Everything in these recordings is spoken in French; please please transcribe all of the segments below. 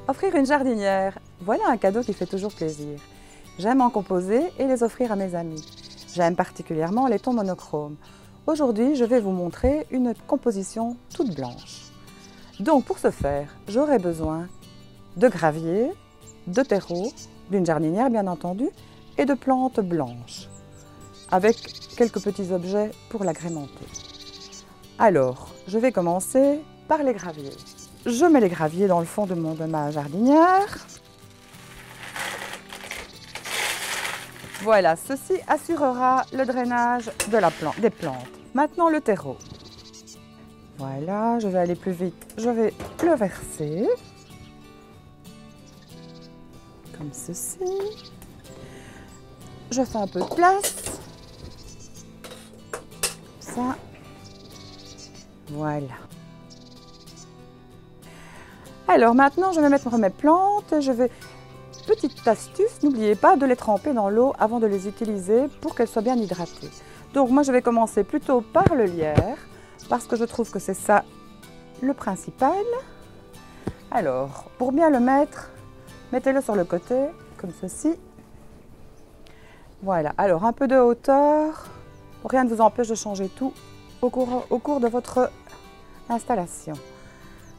Offrir une jardinière, voilà un cadeau qui fait toujours plaisir. J'aime en composer et les offrir à mes amis. J'aime particulièrement les tons monochromes. Aujourd'hui, je vais vous montrer une composition toute blanche. Donc pour ce faire, j'aurai besoin de gravier, de terreau, d'une jardinière bien entendu, et de plantes blanches, avec quelques petits objets pour l'agrémenter. Alors, je vais commencer par les graviers. Je mets les graviers dans le fond de ma jardinière. Voilà, ceci assurera le drainage des plantes. Maintenant le terreau. Voilà, je vais aller plus vite. Je vais le verser. Comme ceci. Je fais un peu de place. Ça. Voilà. Alors maintenant, je vais mettre mes plantes. Petite astuce, n'oubliez pas de les tremper dans l'eau avant de les utiliser pour qu'elles soient bien hydratées. Donc moi, je vais commencer plutôt par le lierre parce que je trouve que c'est ça le principal. Alors, pour bien le mettre, mettez-le sur le côté, comme ceci. Voilà, alors un peu de hauteur. Rien ne vous empêche de changer tout au cours de votre installation.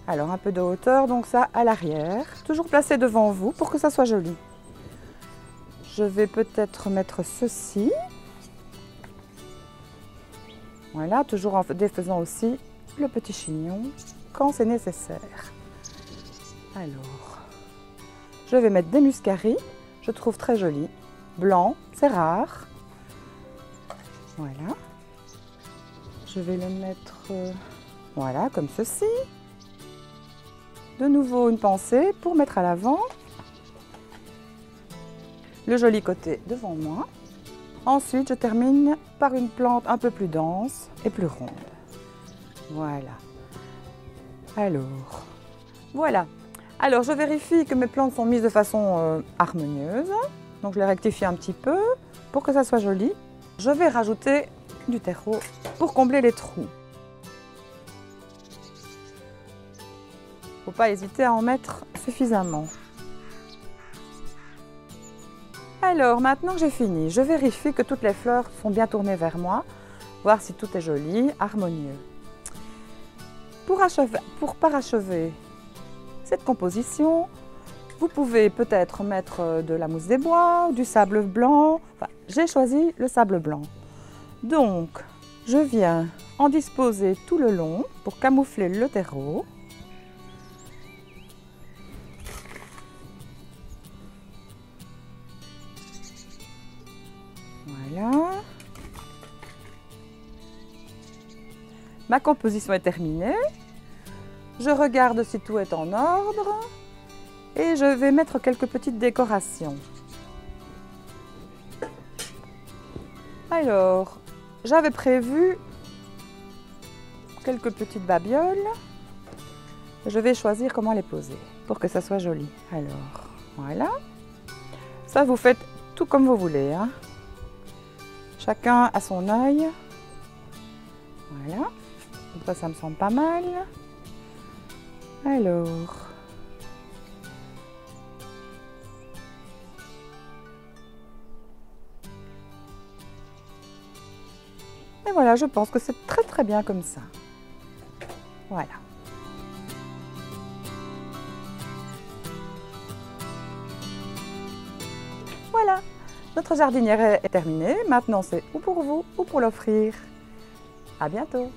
Alors un peu de hauteur, donc ça à l'arrière. Toujours placé devant vous pour que ça soit joli. Je vais peut-être mettre ceci. Voilà, toujours en défaisant aussi le petit chignon quand c'est nécessaire. Alors, je vais mettre des muscaries, je trouve très joli. Blanc, c'est rare. Voilà. Je vais le mettre, voilà, comme ceci. De nouveau une pensée pour mettre à l'avant. Le joli côté devant moi. Ensuite, je termine par une plante un peu plus dense et plus ronde. Voilà. Voilà. Alors, je vérifie que mes plantes sont mises de façon harmonieuse. Donc, je les rectifie un petit peu pour que ça soit joli. Je vais rajouter du terreau pour combler les trous. Il ne faut pas hésiter à en mettre suffisamment. Alors, maintenant que j'ai fini, je vérifie que toutes les fleurs sont bien tournées vers moi, voir si tout est joli, harmonieux. Pour parachever cette composition, vous pouvez peut-être mettre de la mousse des bois, du sable blanc. Enfin, j'ai choisi le sable blanc. Donc, je viens en disposer tout le long pour camoufler le terreau. Voilà. Ma composition est terminée. Je regarde si tout est en ordre et je vais mettre quelques petites décorations. Alors, j'avais prévu quelques petites babioles. Je vais choisir comment les poser pour que ça soit joli. Alors, voilà. Ça, vous faites tout comme vous voulez, hein. Chacun à son œil. Voilà. Donc ça me semble pas mal. Alors. Et voilà, je pense que c'est très bien comme ça. Voilà. Voilà. Notre jardinière est terminée. Maintenant, c'est ou pour vous ou pour l'offrir. À bientôt.